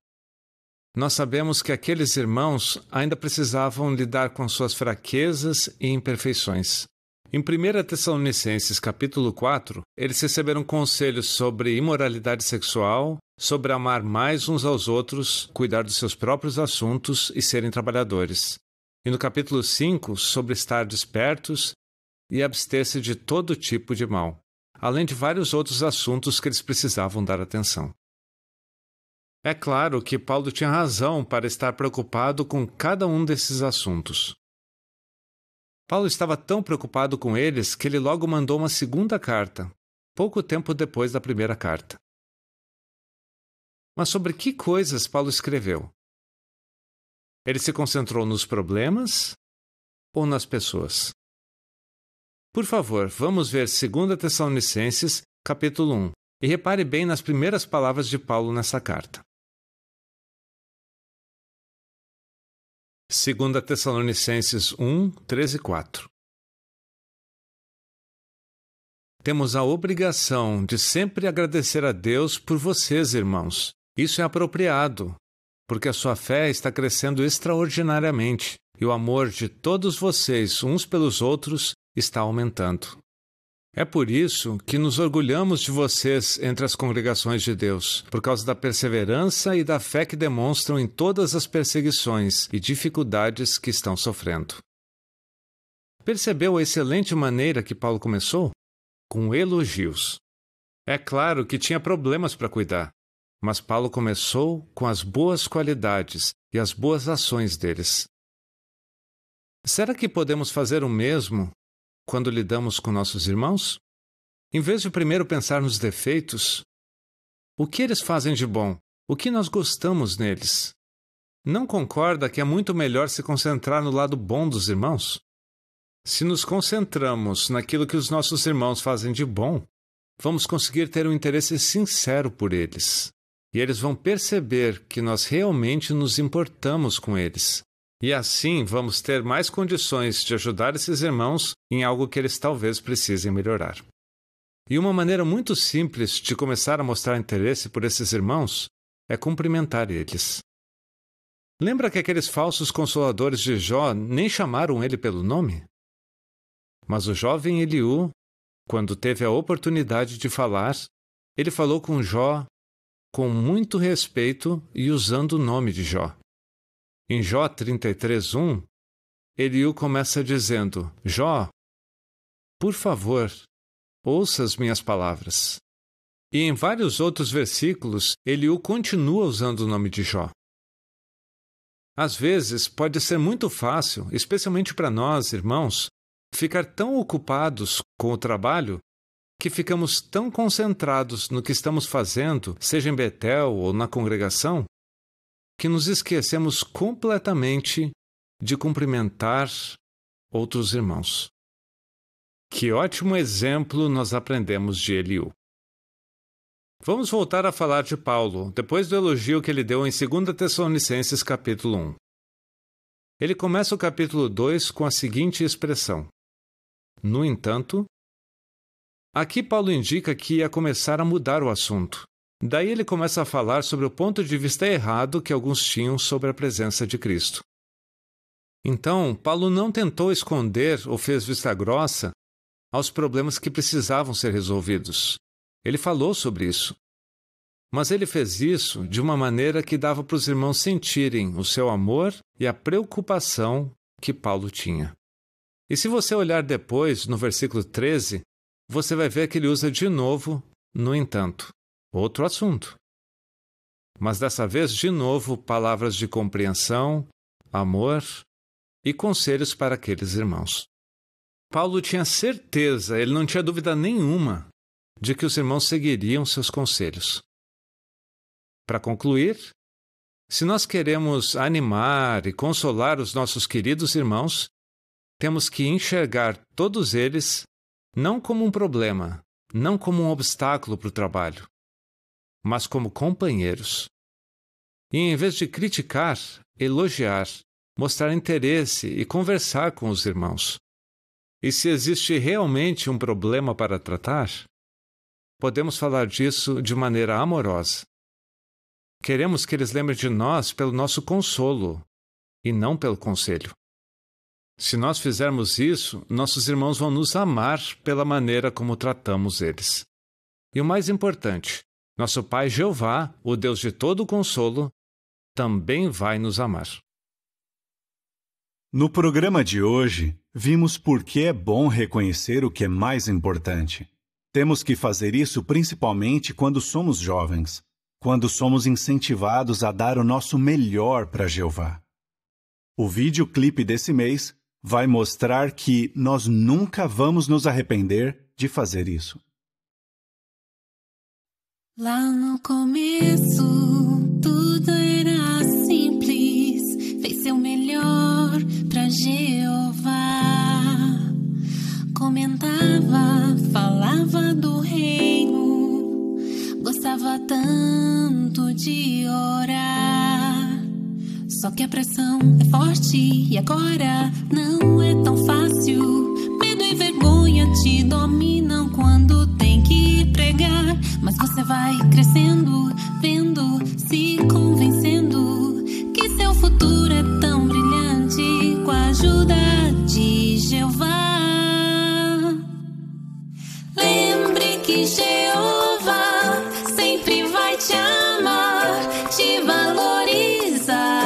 nós sabemos que aqueles irmãos ainda precisavam lidar com suas fraquezas e imperfeições. Em 1 Tessalonicenses, capítulo 4, eles receberam conselhos sobre imoralidade sexual, sobre amar mais uns aos outros, cuidar dos seus próprios assuntos e serem trabalhadores. E no capítulo 5, sobre estar despertos e abster-se de todo tipo de mal, além de vários outros assuntos que eles precisavam dar atenção. É claro que Paulo tinha razão para estar preocupado com cada um desses assuntos. Paulo estava tão preocupado com eles que ele logo mandou uma segunda carta, pouco tempo depois da primeira carta. Mas sobre que coisas Paulo escreveu? Ele se concentrou nos problemas ou nas pessoas? Por favor, vamos ver 2 Tessalonicenses, capítulo 1, e repare bem nas primeiras palavras de Paulo nessa carta. 2 Tessalonicenses 1, 13 e 4. Temos a obrigação de sempre agradecer a Deus por vocês, irmãos. Isso é apropriado, porque a sua fé está crescendo extraordinariamente e o amor de todos vocês uns pelos outros está aumentando. É por isso que nos orgulhamos de vocês entre as congregações de Deus, por causa da perseverança e da fé que demonstram em todas as perseguições e dificuldades que estão sofrendo. Percebeu a excelente maneira que Paulo começou? Com elogios. É claro que tinha problemas para cuidar, mas Paulo começou com as boas qualidades e as boas ações deles. Será que podemos fazer o mesmo quando lidamos com nossos irmãos? Em vez de primeiro pensar nos defeitos, o que eles fazem de bom? O que nós gostamos neles? Não concorda que é muito melhor se concentrar no lado bom dos irmãos? Se nos concentramos naquilo que os nossos irmãos fazem de bom, vamos conseguir ter um interesse sincero por eles. E eles vão perceber que nós realmente nos importamos com eles. E assim vamos ter mais condições de ajudar esses irmãos em algo que eles talvez precisem melhorar. E uma maneira muito simples de começar a mostrar interesse por esses irmãos é cumprimentar eles. Lembra que aqueles falsos consoladores de Jó nem chamaram ele pelo nome? Mas o jovem Eliú, quando teve a oportunidade de falar, ele falou com Jó com muito respeito e usando o nome de Jó. Em Jó 33:1, Eliú começa dizendo: Jó, por favor, ouça as minhas palavras. E em vários outros versículos, Eliú continua usando o nome de Jó. Às vezes, pode ser muito fácil, especialmente para nós, irmãos, ficar tão ocupados com o trabalho que ficamos tão concentrados no que estamos fazendo, seja em Betel ou na congregação, que nos esquecemos completamente de cumprimentar outros irmãos. Que ótimo exemplo nós aprendemos de Eliú. Vamos voltar a falar de Paulo, depois do elogio que ele deu em 2 Tessalonicenses capítulo 1. Ele começa o capítulo 2 com a seguinte expressão: no entanto. Aqui Paulo indica que ia começar a mudar o assunto. Daí ele começa a falar sobre o ponto de vista errado que alguns tinham sobre a presença de Cristo. Então, Paulo não tentou esconder ou fez vista grossa aos problemas que precisavam ser resolvidos. Ele falou sobre isso. Mas ele fez isso de uma maneira que dava para os irmãos sentirem o seu amor e a preocupação que Paulo tinha. E se você olhar depois, no versículo 13, você vai ver que ele usa de novo, no entanto, outro assunto. Mas dessa vez, de novo, palavras de compreensão, amor e conselhos para aqueles irmãos. Paulo tinha certeza, ele não tinha dúvida nenhuma, de que os irmãos seguiriam seus conselhos. Para concluir, se nós queremos animar e consolar os nossos queridos irmãos, temos que enxergar todos eles não como um problema, não como um obstáculo para o trabalho, mas como companheiros. E em vez de criticar, elogiar, mostrar interesse e conversar com os irmãos. E se existe realmente um problema para tratar, podemos falar disso de maneira amorosa. Queremos que eles lembrem de nós pelo nosso consolo e não pelo conselho. Se nós fizermos isso, nossos irmãos vão nos amar pela maneira como tratamos eles. E o mais importante, nosso Pai Jeová, o Deus de todo consolo, também vai nos amar. No programa de hoje, vimos por que é bom reconhecer o que é mais importante. Temos que fazer isso principalmente quando somos jovens, quando somos incentivados a dar o nosso melhor para Jeová. O videoclipe desse mês vai mostrar que nós nunca vamos nos arrepender de fazer isso. Lá no começo, tudo era simples. Fez seu melhor pra Jeová. Comentava, falava do reino. Gostava tanto de orar. Só que a pressão é forte e agora não é tão fácil. Medo e vergonha te dominam quando tem que pregar. Mas você vai crescendo, vendo, se convencendo que seu futuro é tão brilhante com a ajuda de Jeová. Lembre que Jeová sempre vai te amar, te valorizar.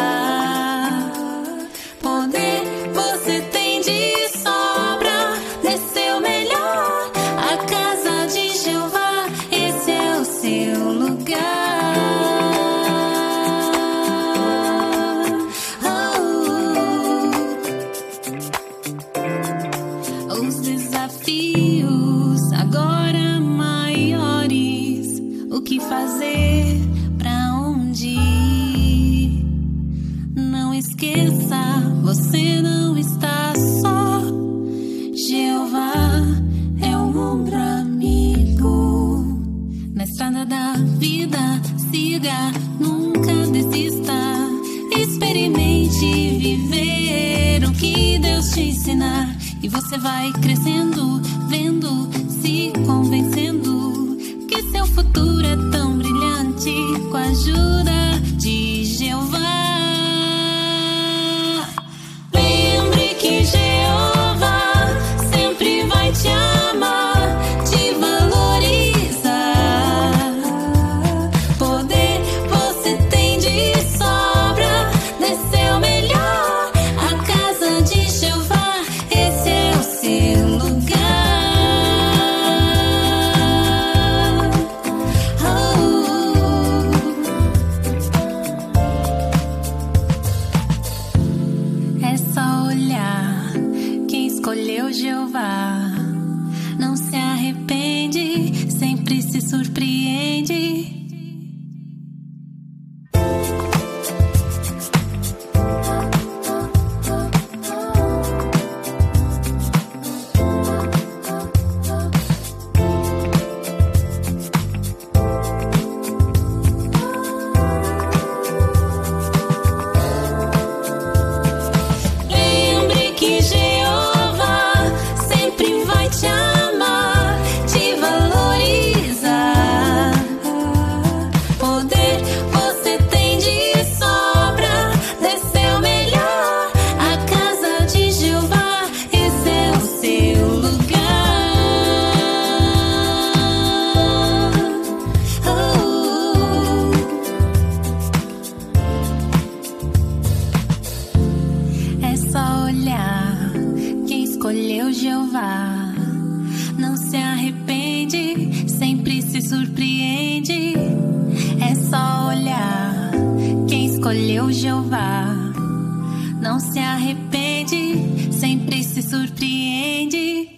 Fazer pra onde ir. Não esqueça, você não está só. Jeová é um ombro amigo. Na estrada da vida, siga, nunca desista. Experimente viver o que Deus te ensinar. E você vai crescendo, vendo, se convencendo que seu futuro é tão brilhante com a ajuda de Jeová. Lembre que Jeová sempre vai te amar, te valorizar. Poder você tem de sobra, dê seu melhor. A casa de Jeová, esse é o seu lugar. Escolheu Jeová, não se arrepende. só olhar. Quem escolheu Jeová não se arrepende, sempre se surpreende.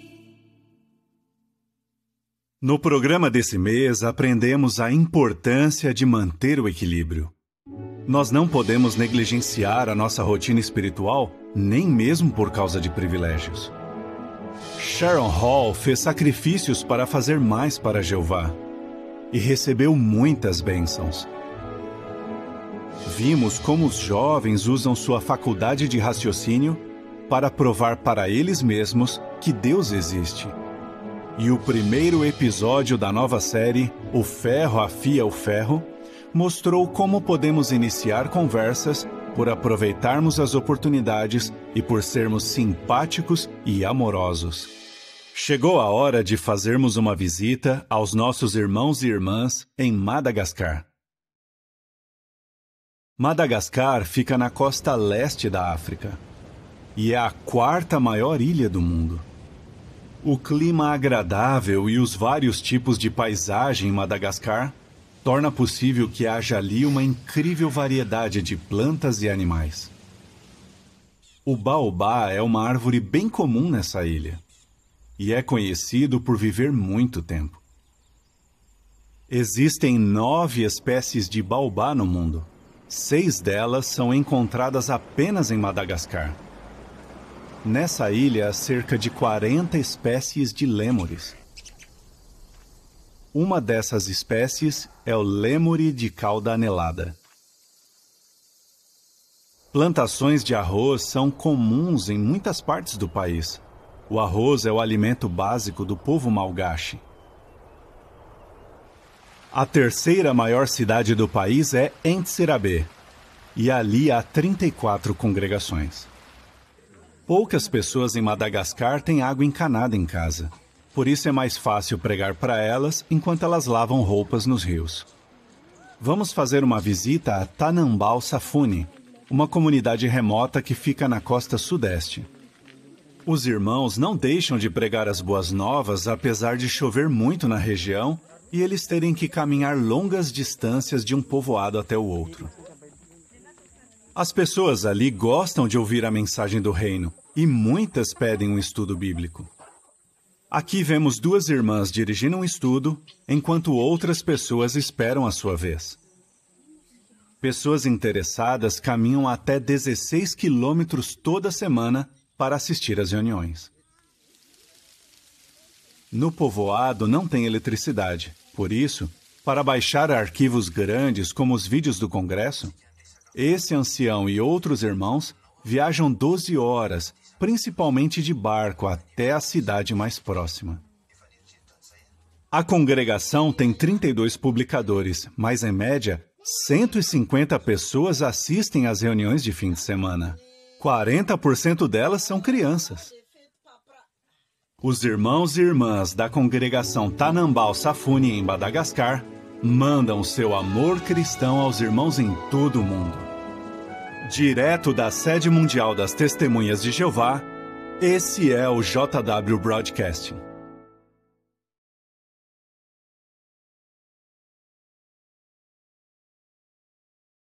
No programa desse mês, aprendemos a importância de manter o equilíbrio. Nós não podemos negligenciar a nossa rotina espiritual, nem mesmo por causa de privilégios. Sharon Hall fez sacrifícios para fazer mais para Jeová e recebeu muitas bênçãos. Vimos como os jovens usam sua faculdade de raciocínio para provar para eles mesmos que Deus existe. E o primeiro episódio da nova série, O Ferro Afia o Ferro, mostrou como podemos iniciar conversas por aproveitarmos as oportunidades e por sermos simpáticos e amorosos. Chegou a hora de fazermos uma visita aos nossos irmãos e irmãs em Madagascar. Madagascar fica na costa leste da África e é a 4ª maior ilha do mundo. O clima agradável e os vários tipos de paisagem em Madagascar torna possível que haja ali uma incrível variedade de plantas e animais. O baobá é uma árvore bem comum nessa ilha e é conhecido por viver muito tempo. Existem 9 espécies de baobá no mundo. 6 delas são encontradas apenas em Madagascar. Nessa ilha há cerca de 40 espécies de lêmures. Uma dessas espécies é o lêmure de cauda anelada. Plantações de arroz são comuns em muitas partes do país. O arroz é o alimento básico do povo malgache. A 3ª maior cidade do país é Entserabé, e ali há 34 congregações. Poucas pessoas em Madagascar têm água encanada em casa. Por isso é mais fácil pregar para elas enquanto elas lavam roupas nos rios. Vamos fazer uma visita a Tanambal Safuni, uma comunidade remota que fica na costa sudeste. Os irmãos não deixam de pregar as boas novas apesar de chover muito na região e eles terem que caminhar longas distâncias de um povoado até o outro. As pessoas ali gostam de ouvir a mensagem do reino e muitas pedem um estudo bíblico. Aqui vemos 2 irmãs dirigindo um estudo, enquanto outras pessoas esperam a sua vez. Pessoas interessadas caminham até 16 quilômetros toda semana para assistir às reuniões. No povoado não tem eletricidade, por isso, para baixar arquivos grandes como os vídeos do congresso, esse ancião e outros irmãos viajam 12 horas, principalmente de barco, até a cidade mais próxima. A congregação tem 32 publicadores, mas em média, 150 pessoas assistem às reuniões de fim de semana. 40% delas são crianças. Os irmãos e irmãs da congregação Tanambal Safuni em Madagascar mandam seu amor cristão aos irmãos em todo o mundo. Direto da sede mundial das Testemunhas de Jeová, esse é o JW Broadcasting.